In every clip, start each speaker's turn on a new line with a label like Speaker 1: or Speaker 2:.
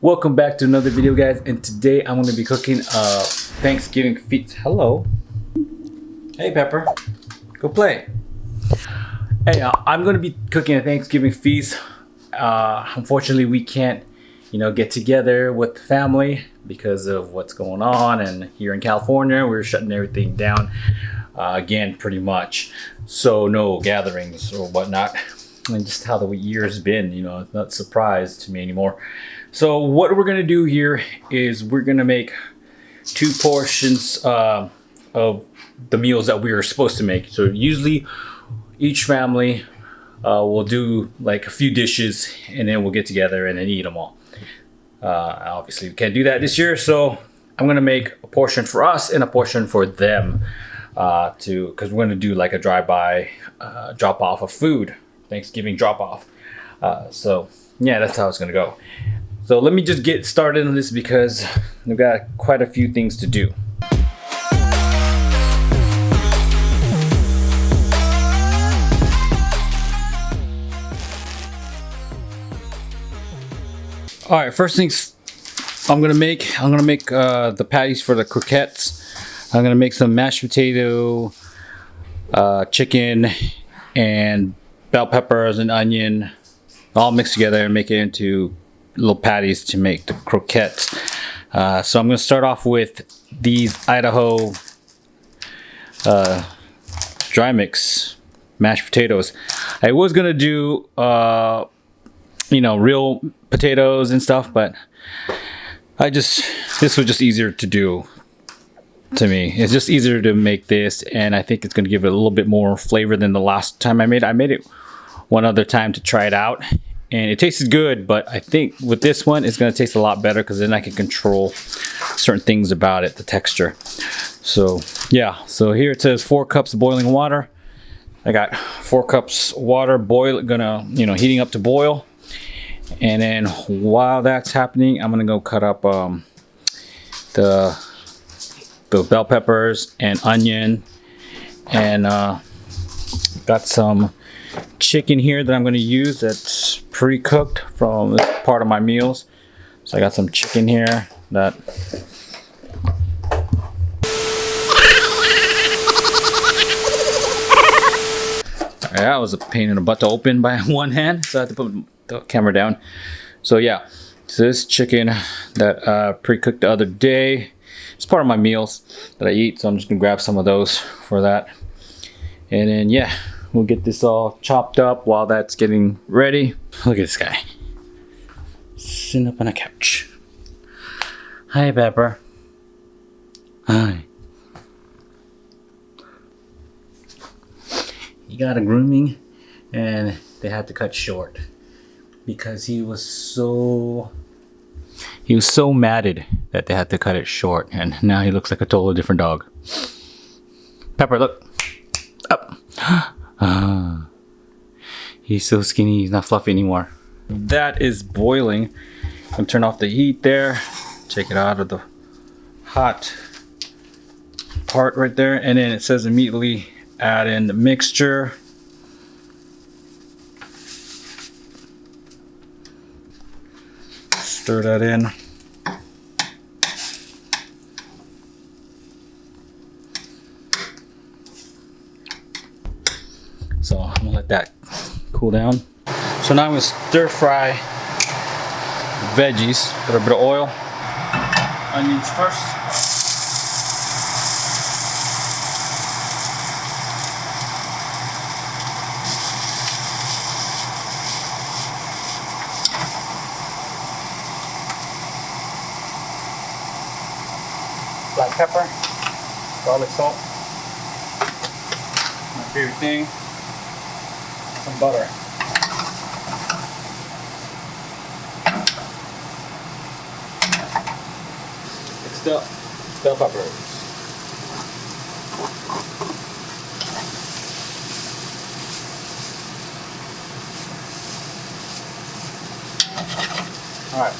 Speaker 1: Welcome back to another video, guys, and today I'm going to be cooking a Thanksgiving feast. Hello. Hey, Pepper. Go play. Hey, I'm going to be cooking a Thanksgiving feast. Unfortunately, we can't, get together with the family because of what's going on, and here in California, we're shutting everything down again, pretty much. So no gatherings or whatnot. And just how the year's been, it's not a surprise to me anymore. So what we're gonna do here is we're gonna make 2 portions of the meals that we are supposed to make. So usually each family will do like a few dishes, and then we'll get together and then eat them all. Obviously we can't do that this year, so I'm gonna make a portion for us and a portion for them, because we're gonna do like a drive-by drop off of food, Thanksgiving drop off. So yeah, that's how it's gonna go. So let me just get started on this because we've got quite a few things to do. All right, first things I'm gonna make the patties for the croquettes. I'm gonna make some mashed potato, chicken, and bell peppers and onion, all mixed together and make it into little patties to make the croquettes. So I'm going to start off with these Idaho dry mix mashed potatoes. I was going to do real potatoes and stuff, but this was just easier to do to me. It's just easier to make this, and I think it's going to give it a little bit more flavor than the last time I made it. I made it one other time to try it out, and it tasted good, but I think with this one it's going to taste a lot better because then I can control certain things about it, the texture. So yeah, so here it says 4 cups of boiling water. I got 4 cups water heating up to boil, and then while that's happening, I'm gonna go cut up the bell peppers and onion, and got some chicken here that I'm going to use that's pre-cooked from this part of my meals. So I got some chicken here that was a pain in the butt to open by one hand, so I had to put the camera down. So yeah, so this chicken that pre-cooked the other day, it's part of my meals that I eat, so I'm just gonna grab some of those for that. And then yeah, we'll get this all chopped up while that's getting ready. Look at this guy sitting up on a couch. Hi, Pepper. Hi. He got a grooming, and they had to cut short because he was so matted that they had to cut it short, and now he looks like a totally different dog. Pepper, look up. He's so skinny, he's not fluffy anymore. That is boiling. I'm gonna turn off the heat there, take it out of the hot part right there, and then it says immediately add in the mixture. Stir that in. So I'm gonna let that cool down. So now I'm gonna stir fry veggies with a bit of oil. Onions first. Black pepper, garlic salt. My favorite thing. Some butter. Next up, bell peppers. All right,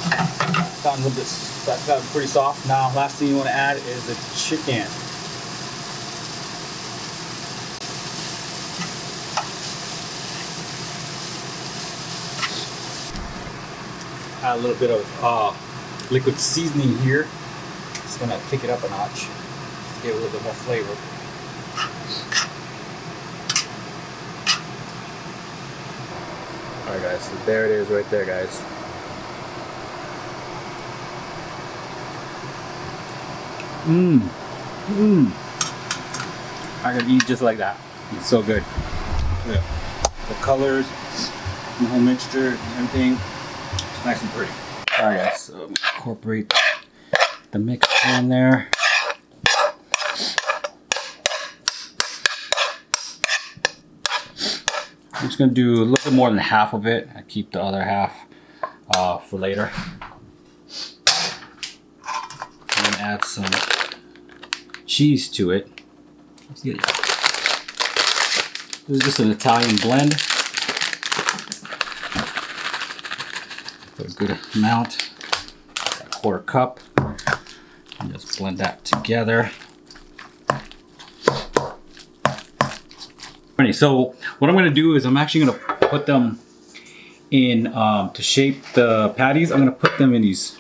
Speaker 1: gotten a little bit, that got pretty soft. Now, last thing you want to add is the chicken. Add a little bit of liquid seasoning here. Just gonna kick it up a notch to get a little bit more flavor. Alright guys, so there it is right there, guys. I could eat just like that. It's so good. Yeah. The colors, the whole mixture, everything, it's nice and pretty. Alright guys, so incorporate the mixture in there. I'm just going to do a little bit more than half of it. I keep the other half for later. And add some cheese to it. This is just an Italian blend. Put a good amount, a quarter cup. And just blend that together. So what I'm going to do is I'm actually going to put them in, to shape the patties, I'm going to put them in these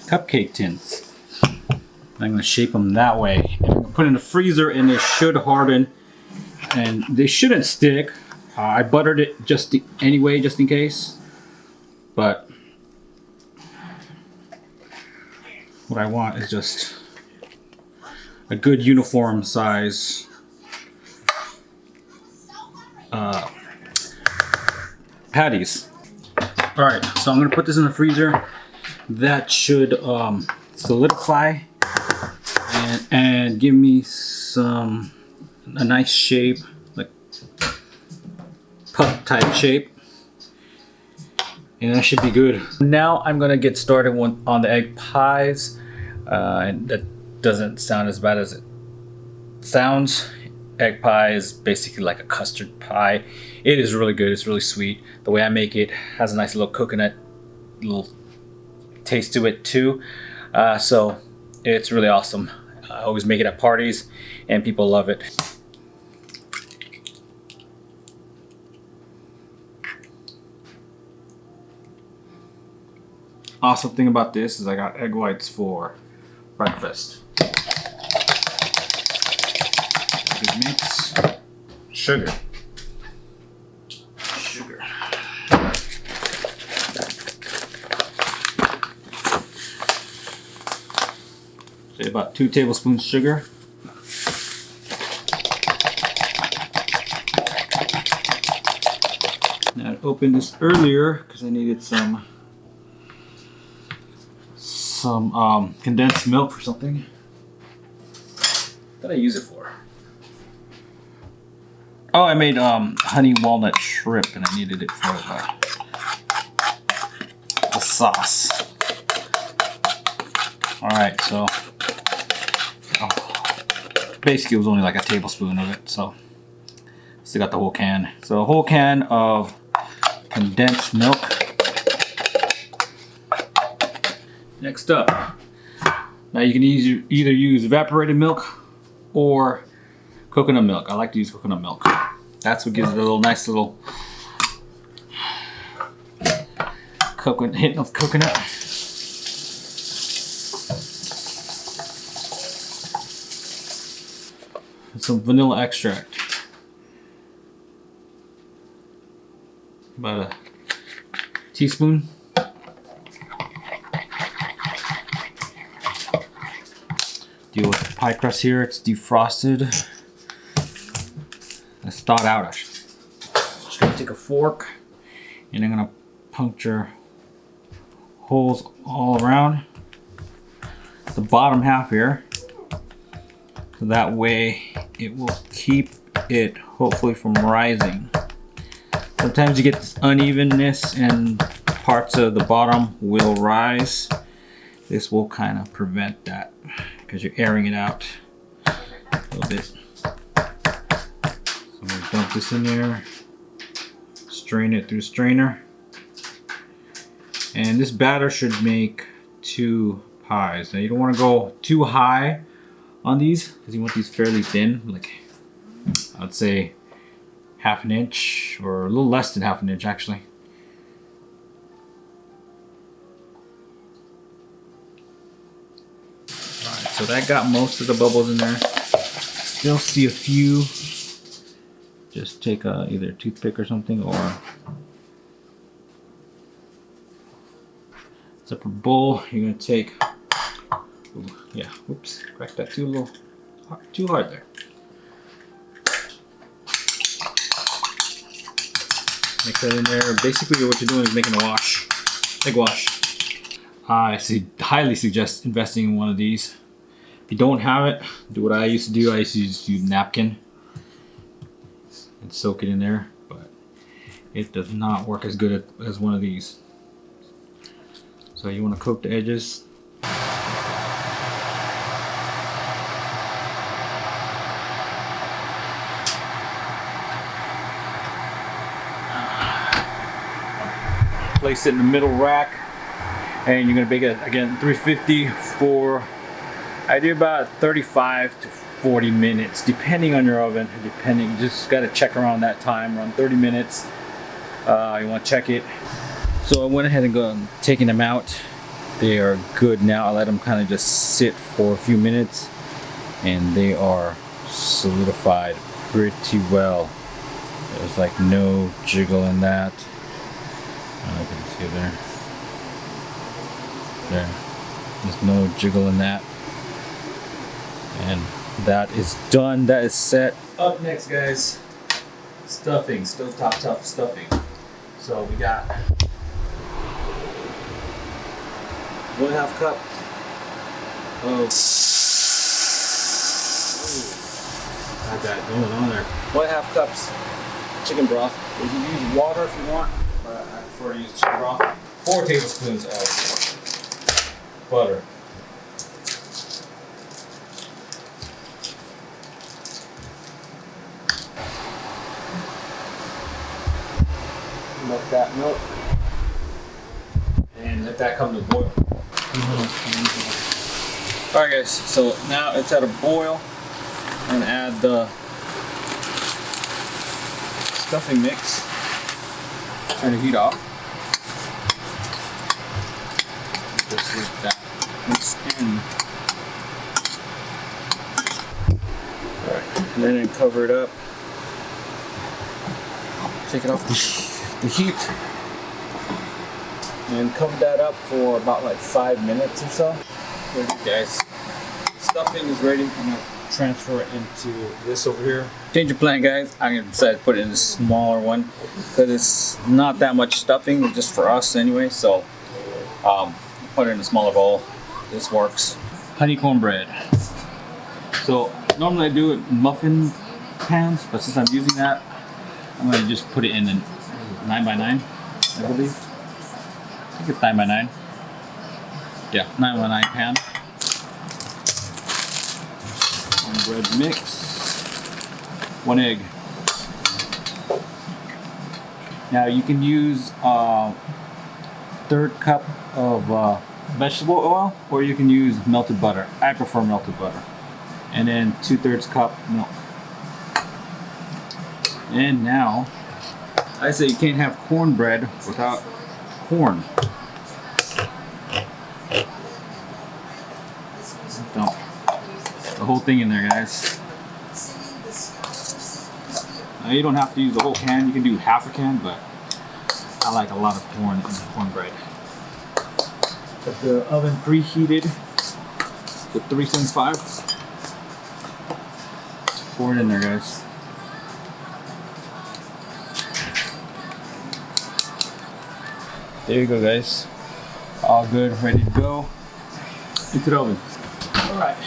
Speaker 1: cupcake tins. I'm going to shape them that way. And I'm going to put in the freezer and they should harden and they shouldn't stick. I buttered it just anyway, just in case. But what I want is just a good uniform size patties. Alright, so I'm going to put this in the freezer. That should solidify and give me a nice shape, like puff type shape, and that should be good. Now I'm gonna get started on the egg pies, and that doesn't sound as bad as it sounds. Egg pie is basically like a custard pie. It is really good. It's really sweet. The way I make it has a nice little coconut little taste to it too, so it's really awesome. I always make it at parties and people love it. Awesome thing about this is I got egg whites for breakfast. Good mix. Sugar. Say about 2 tablespoons sugar. Now I opened this earlier because I needed some condensed milk for something. What did I use it for? Oh, I made honey walnut shrimp and I needed it for the sauce. Alright, so basically it was only like a tablespoon of it, so still got the whole can. So a whole can of condensed milk. Next up, now you can either use evaporated milk or coconut milk. I like to use coconut milk. That's what gives it a nice little hint of coconut. And some vanilla extract. About a teaspoon. Deal with the pie crust here. It's defrosted. It's thawed out. I'm just gonna take a fork and I'm gonna puncture holes all around the bottom half here. So that way it will keep it hopefully from rising. Sometimes you get this unevenness and parts of the bottom will rise. This will kind of prevent that because you're airing it out a little bit. So I'm going to dump this in there, strain it through the strainer. And this batter should make 2 pies. Now you don't want to go too high on these because you want these fairly thin, like I'd say 1/2 inch or a little less than 1/2 inch actually. so that got most of the bubbles in there. Still see a few. Just take either a toothpick or something, or separate bowl. You're gonna take, ooh, yeah, whoops, cracked that too hard there. Mix that in there. Basically what you're doing is making a wash, egg wash. I highly suggest investing in one of these. If you don't have it, do what I used to do. I used to just use a napkin and soak it in there, but it does not work as good as one of these. So you want to coat the edges. Place it in the middle rack, and you're gonna bake it again 350 for I do about 35 to 40 minutes, depending on your oven. You just gotta check around that time, around 30 minutes. You want to check it. So I went ahead and taking them out. They are good now. I let them kind of just sit for a few minutes, and they are solidified pretty well. There's like no jiggle in that. I don't know if you can see it there. There. There's no jiggle in that. And that is done. That is set. Up next, guys, stuffing. Stovetop tough stuffing. So we got 1/2 cup of got that going on there. 1/2 cups chicken broth. You can use water if you want, but I prefer to use chicken broth. 4 tablespoons of butter. Let that milk and let that come to a boil. Alright guys, so now it's at a boil. I'm gonna add the stuffing mix. Turn the heat off. Just let that mix in. Alright, and then cover it up. Take it off the heat and cover that up for about like 5 minutes or so. There you guys, stuffing is ready. I'm gonna transfer it into this over here. Change of plan, guys. I'm gonna decide to put it in a smaller one because it's not that much stuffing, just for us anyway. So put it in a smaller bowl. This works. Honey cornbread. So normally I do it in muffin pans, but since I'm using that, I'm gonna just put it in a 9x9, I believe. I think it's 9x9. Yeah, 9x9 pan. Bread mix. 1 egg. Now you can use 1/3 cup of vegetable oil, or you can use melted butter. I prefer melted butter. And then 2/3 cup milk. And now, I say you can't have cornbread without corn. Dump the whole thing in there, guys. Now you don't have to use the whole can. You can do half a can, but I like a lot of corn in the cornbread. Got the oven preheated to 375. Pour it in there, guys. There you go, guys. All good, ready to go into the oven. All right,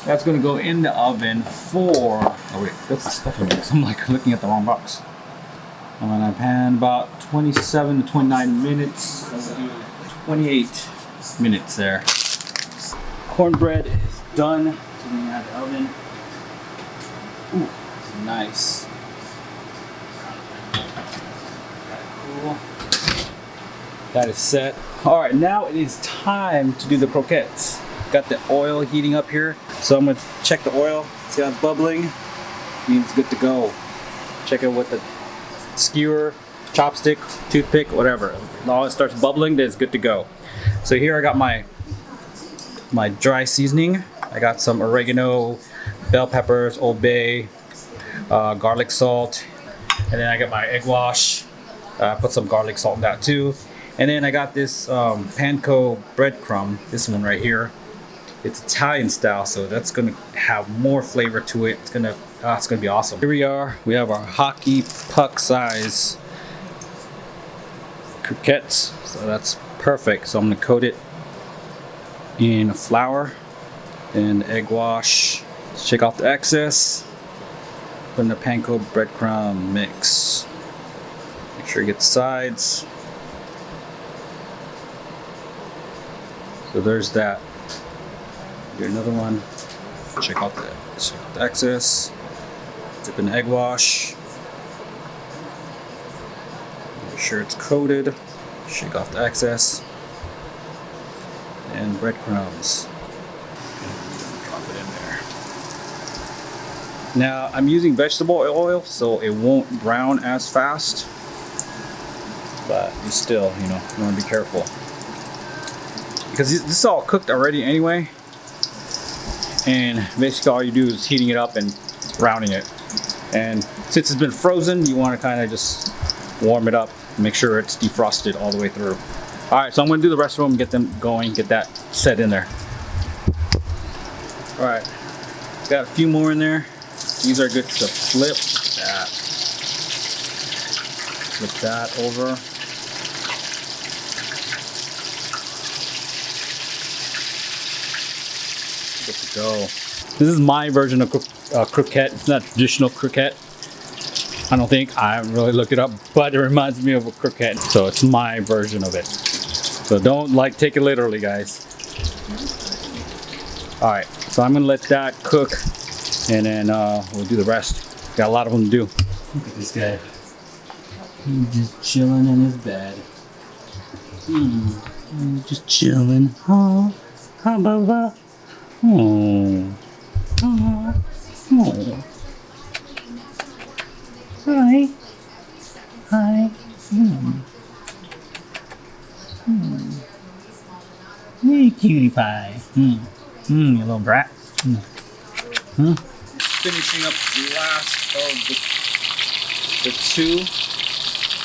Speaker 1: that's gonna go in the oven for, oh wait, that's the stuffing mix. I'm like looking at the wrong box. I'm gonna pan about 27 to 29 minutes. I'm gonna do 28 minutes there. Cornbread is done. Getting out of the oven. Ooh, nice. Cool. That is set. All right, now it is time to do the croquettes. Got the oil heating up here, so I'm gonna check the oil. See how it's bubbling? Means it's good to go. Check it with the skewer, chopstick, toothpick, whatever. As long as it starts bubbling, then it's good to go. So here I got my dry seasoning. I got some oregano, bell peppers, Old Bay, garlic salt, and then I got my egg wash. Put some garlic salt in that too. And then I got this panko breadcrumb, this one right here. It's Italian style, so that's gonna have more flavor to it. It's gonna be awesome. Here we are. We have our hockey puck size croquettes, so that's perfect. So I'm gonna coat it in flour and egg wash. Shake off the excess. Put in the panko breadcrumb mix. Make sure you get the sides. So there's that. Do another one. Check out the excess. Dip in the egg wash. Make sure it's coated. Shake off the excess. And breadcrumbs. Drop it in there. Now I'm using vegetable oil, so it won't brown as fast. But you still, you want to be careful. Because this is all cooked already anyway. And basically all you do is heating it up and browning it. And since it's been frozen, you want to kind of just warm it up, make sure it's defrosted all the way through. All right, so I'm going to do the rest of them, get them going, get that set in there. All right, got a few more in there. These are good to flip. That. Flip that over. Good to go. This is my version of croquette. It's not traditional croquette. I don't think. I haven't really looked it up, but it reminds me of a croquette. So it's my version of it. So don't take it literally, guys. All right, so I'm gonna let that cook, and then we'll do the rest. Got a lot of them to do. Look at this guy. He's just chilling in his bed. He's just chilling. Oh, Baba. Oh. Oh. Oh. Hi. Hi. Hey, cutie pie. You little brat. Finishing up the last of the two.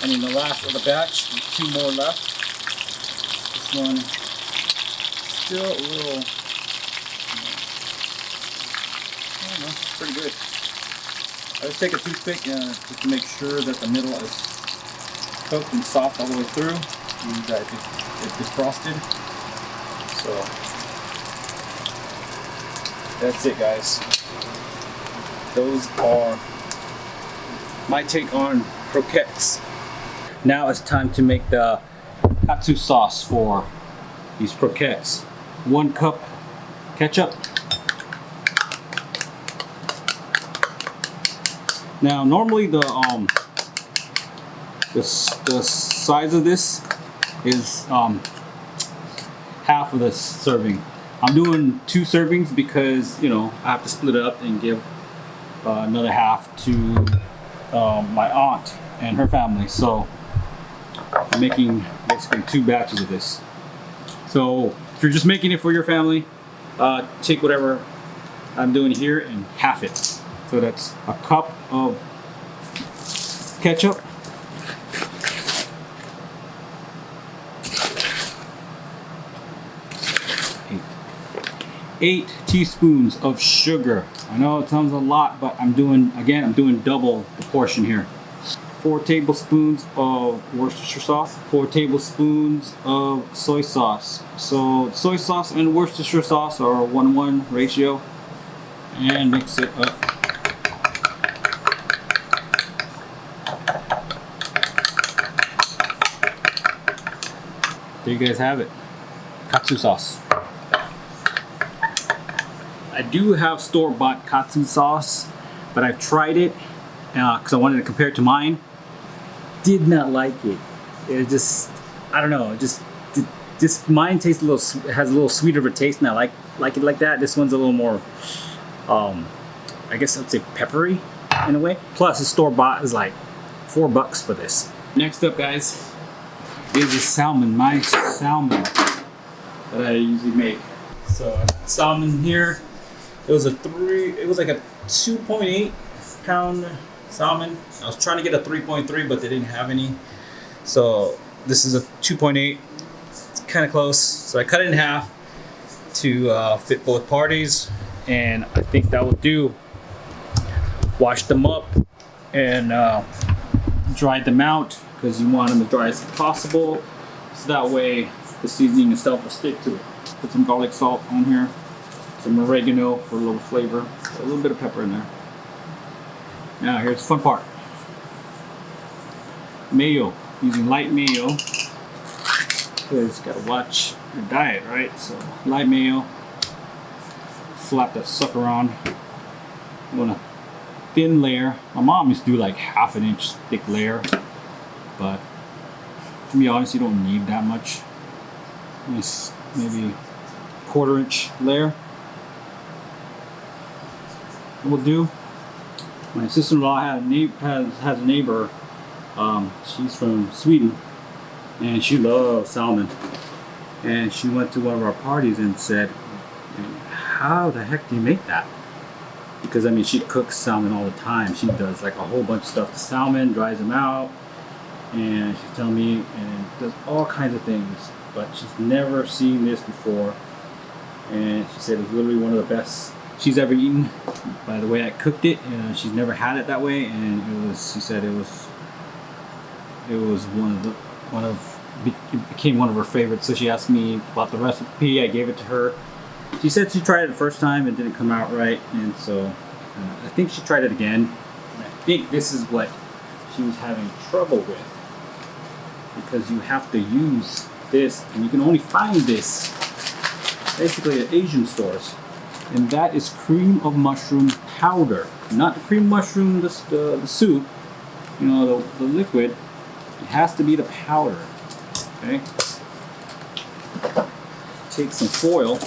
Speaker 1: The last of the batch. There's 2 more left. This one still a little. I don't know, it's pretty good. I just take a toothpick just to make sure that the middle is cooked and soft all the way through. And that it's defrosted. So that's it, guys. Those are my take on croquettes. Now it's time to make the katsu sauce for these croquettes. 1 cup ketchup. Now normally the size of this is half of this serving. I'm doing 2 servings because I have to split it up and give another half to my aunt and her family. So I'm making basically 2 batches of this. So if you're just making it for your family, take whatever I'm doing here and half it. So that's a cup of ketchup, 8 teaspoons of sugar. I know it sounds a lot, but I'm doing double the portion here. 4 tablespoons of Worcestershire sauce, 4 tablespoons of soy sauce. So soy sauce and Worcestershire sauce are a 1:1 ratio, and mix it up. There you guys have it, katsu sauce. I do have store-bought katsu sauce, but I've tried it because I wanted to compare it to mine. Did not like it. It just, I don't know. Just mine tastes has a little sweeter of a taste, and I like it like that. This one's a little more, I guess I'd say peppery in a way. Plus, the store-bought is like $4 for this. Next up, guys, is the salmon. My salmon that I usually make. So I got salmon here. It was like a 2.8 pound salmon. I was trying to get a 3.3, but they didn't have any. So this is a 2.8. It's kind of close. So I cut it in half to fit both parties, and I think that will do. Washed them up and dried them out because you want them as dry as possible, so that way the seasoning and stuff will stick to it. Put some garlic salt on here, some oregano for a little flavor, a little bit of pepper in there. Now here's the fun part. Mayo, using light mayo, because you gotta watch your diet, right? So light mayo, slap that sucker on. I'm gonna thin layer. My mom used to do like 1/2 inch thick layer, but to be honest, you don't need that much. Just maybe 1/4 inch layer will do. My sister-in-law has a neighbor. She's from Sweden, and she loves salmon. And she went to one of our parties and said, "How the heck do you make that?" Because I mean, she cooks salmon all the time. She does like a whole bunch of stuff to salmon, dries them out, and she's telling me, and does all kinds of things. But she's never seen this before, and she said it was literally one of the best she's ever eaten. By the way I cooked it, she's never had it that way, and it was. She said it became one of her favorites. So she asked me about the recipe. I gave it to her. She said she tried it the first time, it didn't come out right, and so I think she tried it again. And I think this is what she was having trouble with, because you have to use this, and you can only find this basically at Asian stores, and that is cream of mushroom powder, not the cream mushroom, the soup, you know, the liquid. It has to be the powder. Okay. Take some foil.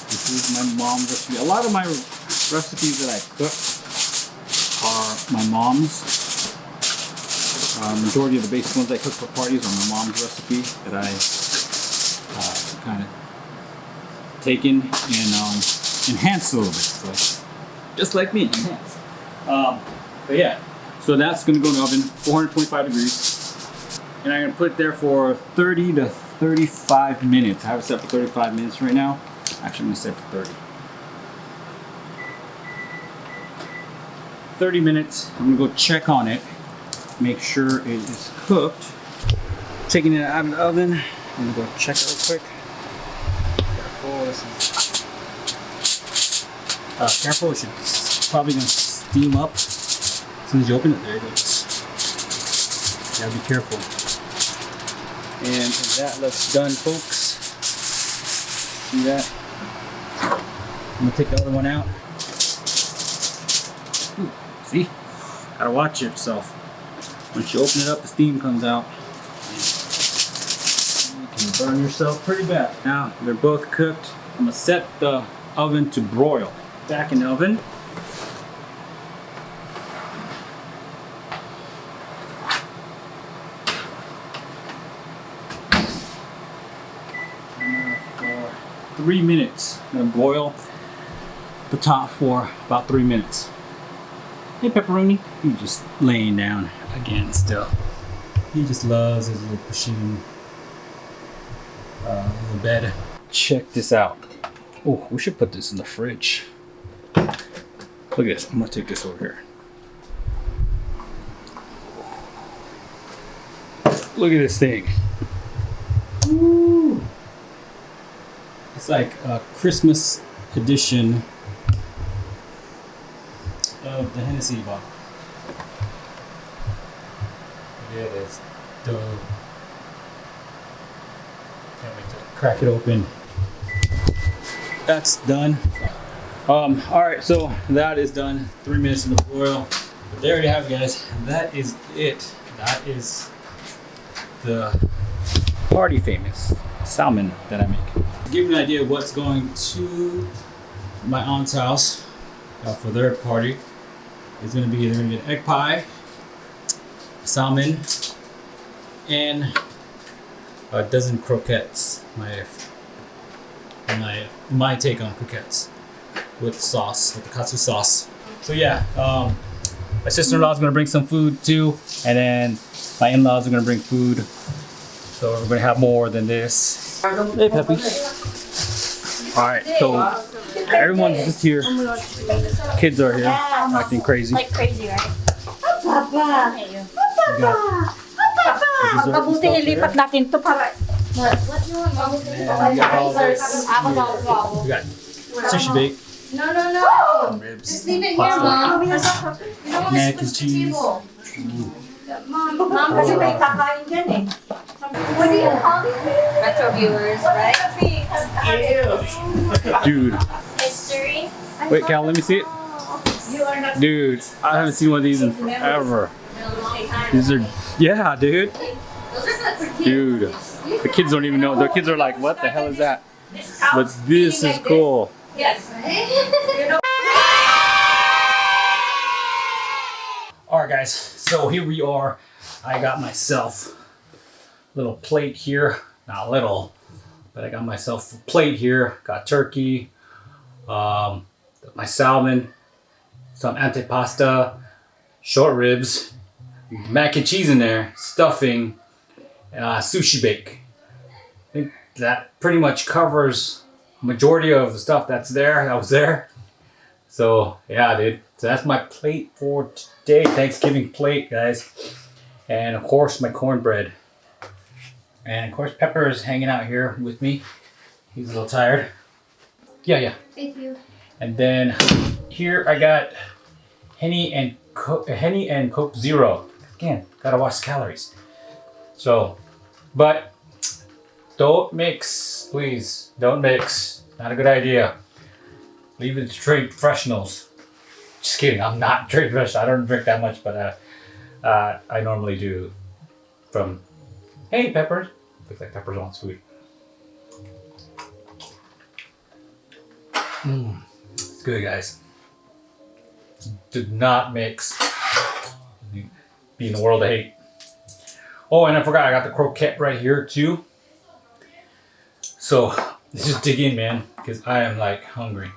Speaker 1: This is my mom's recipe. A lot of my recipes that I cook are my mom's. Majority of the basic ones I cook for parties are my mom's recipe that I kind of taken and enhanced a little bit. So just like me, enhanced. But yeah, so that's going to go in the oven, 425 degrees. And I'm going to put it there for 30 to 35 minutes. I have it set for 35 minutes right now. Actually, I'm going to set it for 30. 30 minutes. I'm going to go check on it. Make sure it is cooked. Taking it out of the oven. I'm going to go check it real quick. Careful, this is... careful, it's probably going to steam up as soon as you open it. There it goes. You gotta be careful. And that looks done, folks. See that? I'm gonna take the other one out. Ooh, see? Gotta watch yourself. Once you open it up, the steam comes out. You can burn yourself pretty bad. Now, they're both cooked. I'm gonna set the oven to broil. Back in the oven. For 3 minutes. I'm gonna boil the top for about 3 minutes. Hey, Pepperoni. He's just laying down again still. He just loves his little pushing little bed. Check this out. Oh, we should put this in the fridge. Look at this. I'm gonna take this over here. Look at this thing. Woo! It's like a Christmas edition of the Hennessy bottle. Look at this dough. Can't wait to crack it open. That's done. Alright, so that is done. 3 minutes in the broil. But there you have it, guys. That is it. That is the party famous salmon that I make. To give you an idea of what's going to my aunt's house for their party, is going to be, they're going to get egg pie, salmon, and a dozen croquettes. My take on croquettes with sauce, with the katsu sauce. So yeah, my sister-in-law is gonna bring some food too, and then my in-laws are gonna bring food. So we're gonna have more than this. Hey, Peppy. All right, so everyone's just here. Kids are here, acting crazy.
Speaker 2: Like crazy, right?
Speaker 3: Papa! Papa!
Speaker 2: Mabuti ilipat natin to para... What you want?
Speaker 1: And we got all this. We got sushi bake,
Speaker 2: No, no, no.
Speaker 1: ribs,
Speaker 2: Just leave it here,
Speaker 1: pasta,
Speaker 2: Mom. You don't want to
Speaker 1: mac
Speaker 2: switch
Speaker 1: and
Speaker 2: the
Speaker 1: cheese.
Speaker 2: table. Mom,
Speaker 3: Kasi may kakain dyan eh.
Speaker 2: what do you call these things? Retro viewers, right?
Speaker 1: Dude.
Speaker 2: History.
Speaker 1: Wait, Cal, let me see it.
Speaker 3: You are not...
Speaker 1: Dude, I haven't seen one of these in forever. These are, yeah, dude.
Speaker 2: Those are good for kids.
Speaker 1: Dude, the kids don't even know. The kids are like, what the hell is that? But this is cool.
Speaker 2: Yes.
Speaker 1: Alright guys, so here we are. I got myself a little plate here. Not little, but I got myself a plate here. Got turkey, my salmon, some antipasta, short ribs, mac and cheese in there, stuffing, sushi bake. I think that pretty much covers a majority of the stuff that was there. So yeah, dude. So that's my plate for today. Thanksgiving plate, guys. And of course my cornbread. And of course Pepper is hanging out here with me. He's a little tired. Yeah.
Speaker 2: Thank you.
Speaker 1: And then here I got Henny and Coke Zero. Again, gotta watch the calories. So, but don't mix, please. Don't mix. Not a good idea. Leave it to trained professionals. Just kidding. I'm not trained professional. I don't drink that much, but I normally do. Hey, Pepper. Looks like Pepper wants food. It's good, guys. Do not mix. Be in the world of hate. Oh, and I forgot. I got the croquette right here too. So let's just dig in, man, because I am like hungry.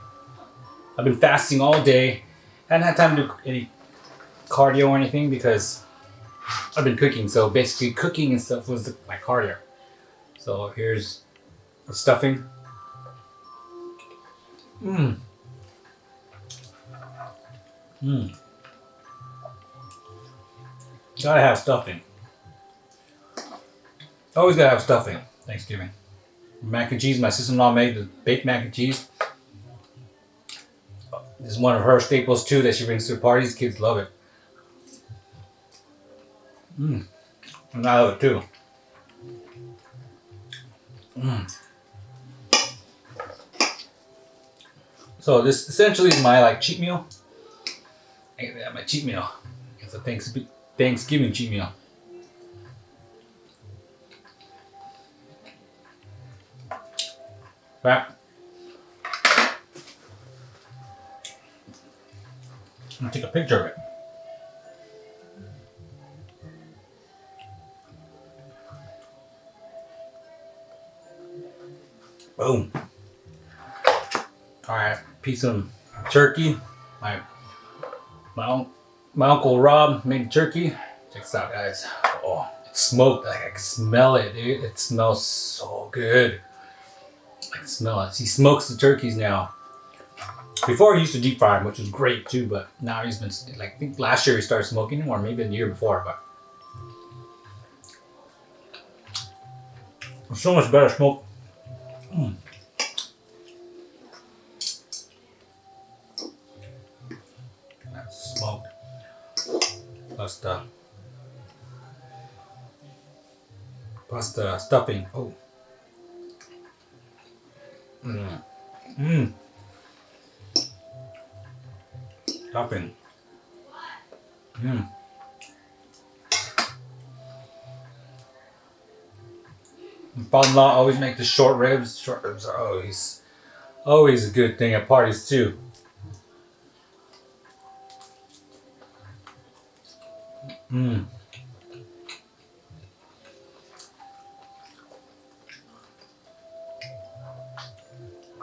Speaker 1: I've been fasting all day. I hadn't had time to do any cardio or anything because I've been cooking. So basically cooking and stuff was my cardio. So here's the stuffing. Gotta have stuffing. Always gotta have stuffing. Thanksgiving. Mac and cheese. My sister-in-law made the baked mac and cheese. This is one of her staples too that she brings to parties. Kids love it. And I love it too. So this essentially is my cheat meal. My cheat meal. It's a Thanksgiving cheat meal. Right. I'm gonna take a picture of it. Boom. Alright, piece of turkey. My uncle Rob made turkey. Check this out, guys. Oh, it's smoked. I can smell it, dude. It smells so good. I can smell it. He smokes the turkeys now. Before he used to deep fry them, which was great too, but now he's been I think last year he started smoking them, or maybe the year before, but it's so much better smoke. That's smoked. Pasta stuffing. Oh. Stuffing. My father-in-law always make the short ribs. Short ribs are always a good thing at parties too.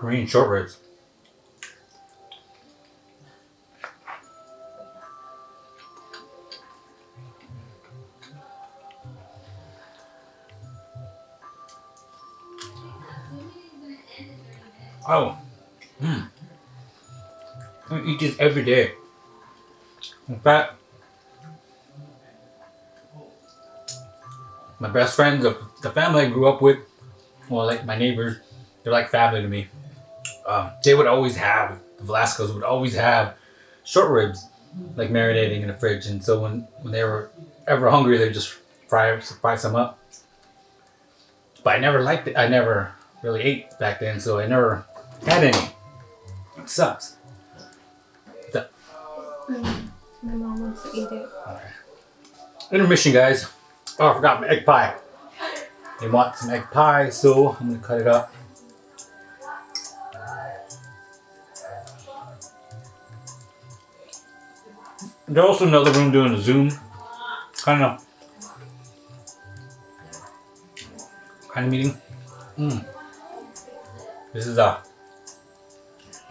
Speaker 1: Korean short ribs. Oh, I eat this every day. In fact, my best friends, the family I grew up with, well, like my neighbors, they're like family to me. They would always have, the Velasco's would always have short ribs, like marinating in the fridge. And so when they were ever hungry, they just fry some up. But I never liked it. I never really ate back then, so I never had any. It sucks.
Speaker 2: My mom wants to eat it.
Speaker 1: Intermission, guys. Oh, I forgot my egg pie. They want some egg pie, so I'm gonna cut it up. There's also another room doing a Zoom kind of meeting. This is my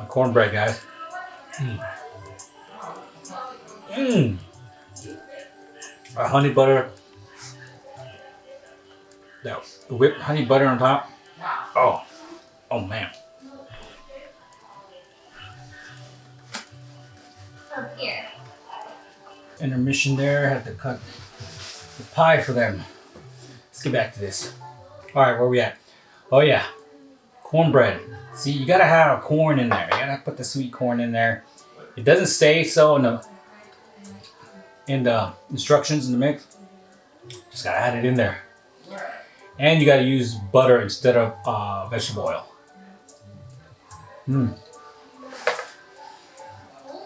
Speaker 1: cornbread, guys. Honey butter. That whipped honey butter on top. Oh man.
Speaker 2: Up here.
Speaker 1: Intermission there. Had to cut the pie for them. Let's get back to this. All right, where we at? Oh yeah, cornbread. See, you gotta have corn in there. You gotta put the sweet corn in there. It doesn't say so in the instructions in the mix. Just gotta add it in there. And you gotta use butter instead of vegetable oil.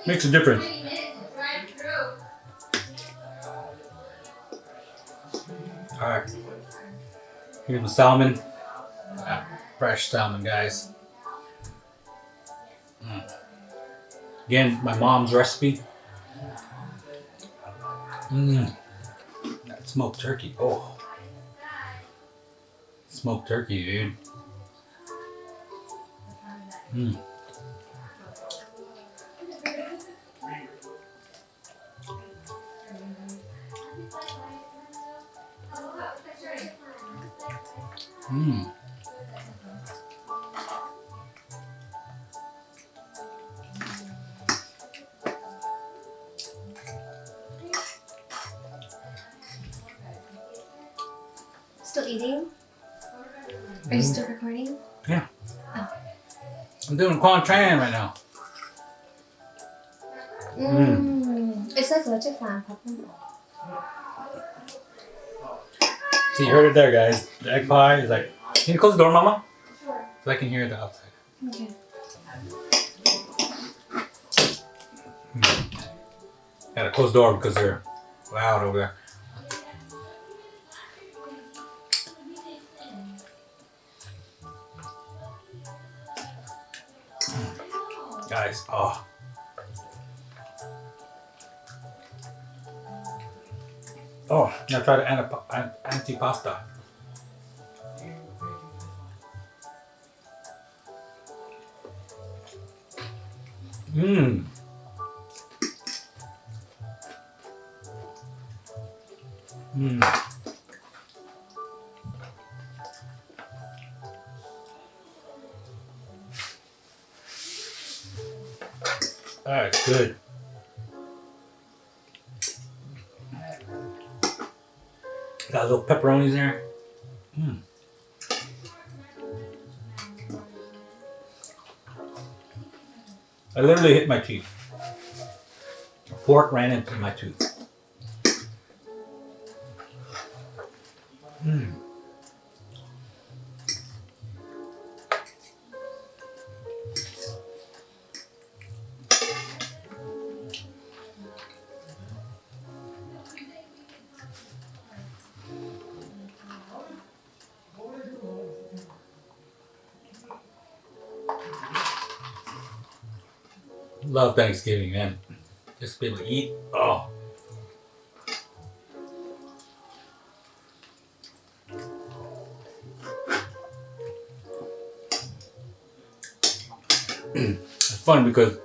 Speaker 1: Makes a difference. Alright. Here's the salmon. Fresh salmon, guys. Again, my mom's recipe. That smoked turkey. Oh. Smoked turkey, dude.
Speaker 2: Still eating? Are you still recording?
Speaker 1: Yeah. I'm doing Quan Tran right now.
Speaker 2: It's like lots of fun, Papa.
Speaker 1: So you heard it there, guys. The egg pie is like, can you close the door, Mama?
Speaker 2: Sure.
Speaker 1: So I can hear the outside.
Speaker 2: Okay.
Speaker 1: Gotta close the door because they're loud over there. Guys, oh. Oh, now try the antipasta. That's good. Got little pepperonis there. I literally hit my teeth. A fork ran into my tooth. Love Thanksgiving, man. Just be able to eat. Oh. It's funny because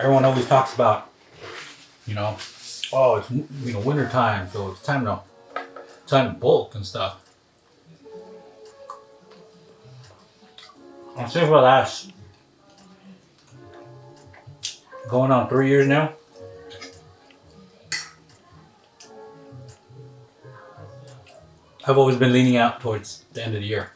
Speaker 1: everyone always talks about, you know, oh, it's winter time, so it's time to bulk and stuff. I'm saying for the last going on 3 years now. I've always been leaning out towards the end of the year.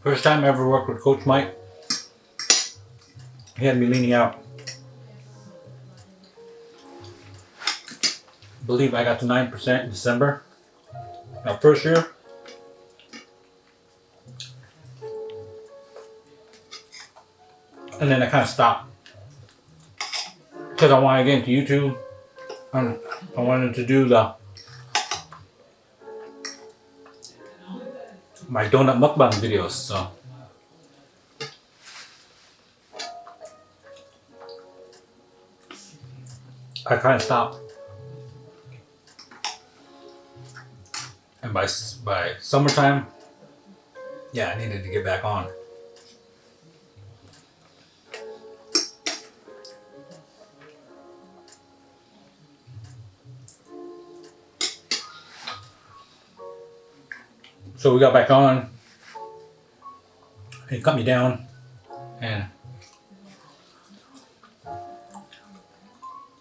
Speaker 1: First time I ever worked with Coach Mike, he had me leaning out. I believe I got to 9% in December. My first year. And then I kind of stopped. Because I wanted to get into YouTube. I wanted to do my donut mukbang videos, so I kind of stopped. And by summertime, yeah, I needed to get back on. So we got back on. He cut me down, and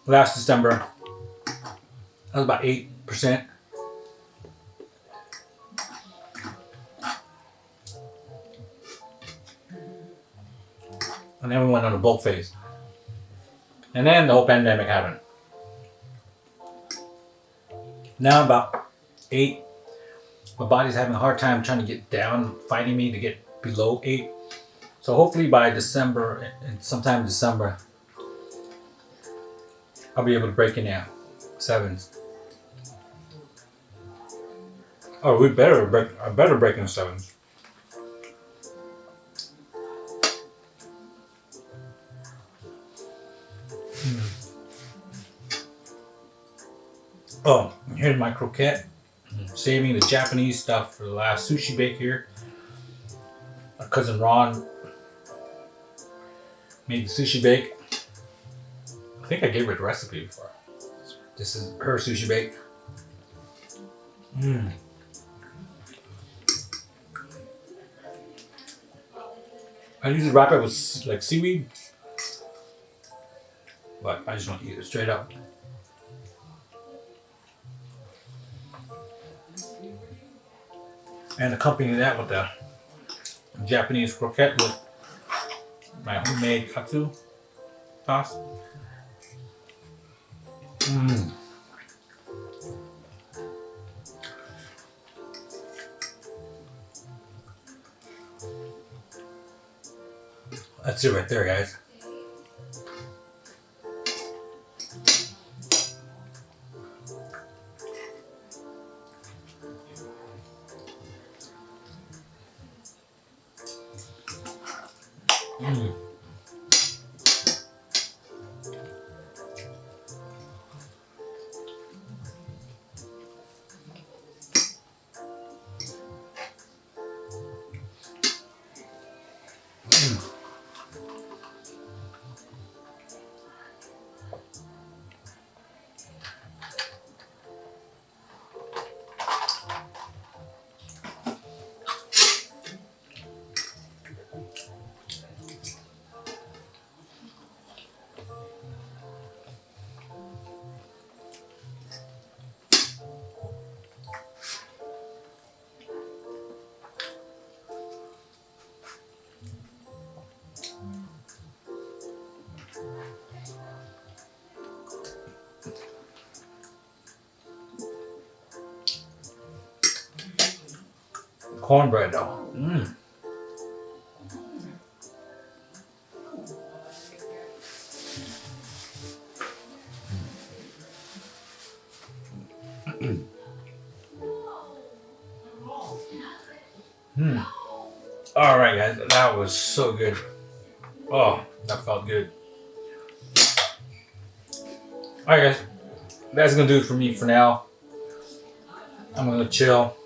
Speaker 1: last December, I was about 8%. And then we went on a bulk phase. And then the whole pandemic happened. Now about 8. My body's having a hard time trying to get down, fighting me to get below 8. So hopefully by December, and sometime in December, I'll be able to break in there 7s. Oh, I better break in 7s. Oh, here's my croquette. Saving the Japanese stuff for the last sushi bake here. My cousin Ron made the sushi bake. I think I gave her the recipe before. This is her sushi bake. I usually wrap it with like seaweed, but I just want to eat it straight up. And accompany that with the Japanese croquette with my homemade katsu sauce. That's it right there, guys. Cornbread though. All right, guys, that was so good. Oh, that felt good. Alright guys, that's gonna do it for me for now. I'm gonna chill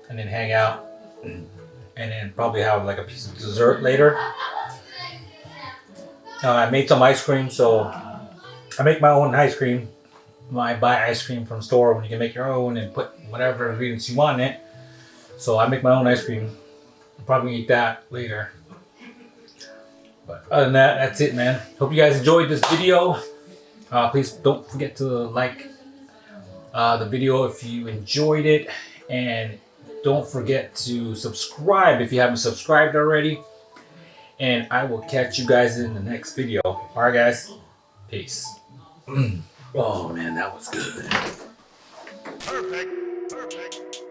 Speaker 1: and then hang out and then probably have like a piece of dessert later. I made some ice cream, so I make my own ice cream. I buy ice cream from the store when you can make your own and put whatever ingredients you want in it. So I make my own ice cream. I'll probably eat that later. But other than that, that's it, man. Hope you guys enjoyed this video. Please don't forget to like the video if you enjoyed it. And don't forget to subscribe if you haven't subscribed already. And I will catch you guys in the next video. Alright guys, peace. Oh man, that was good.
Speaker 4: Perfect.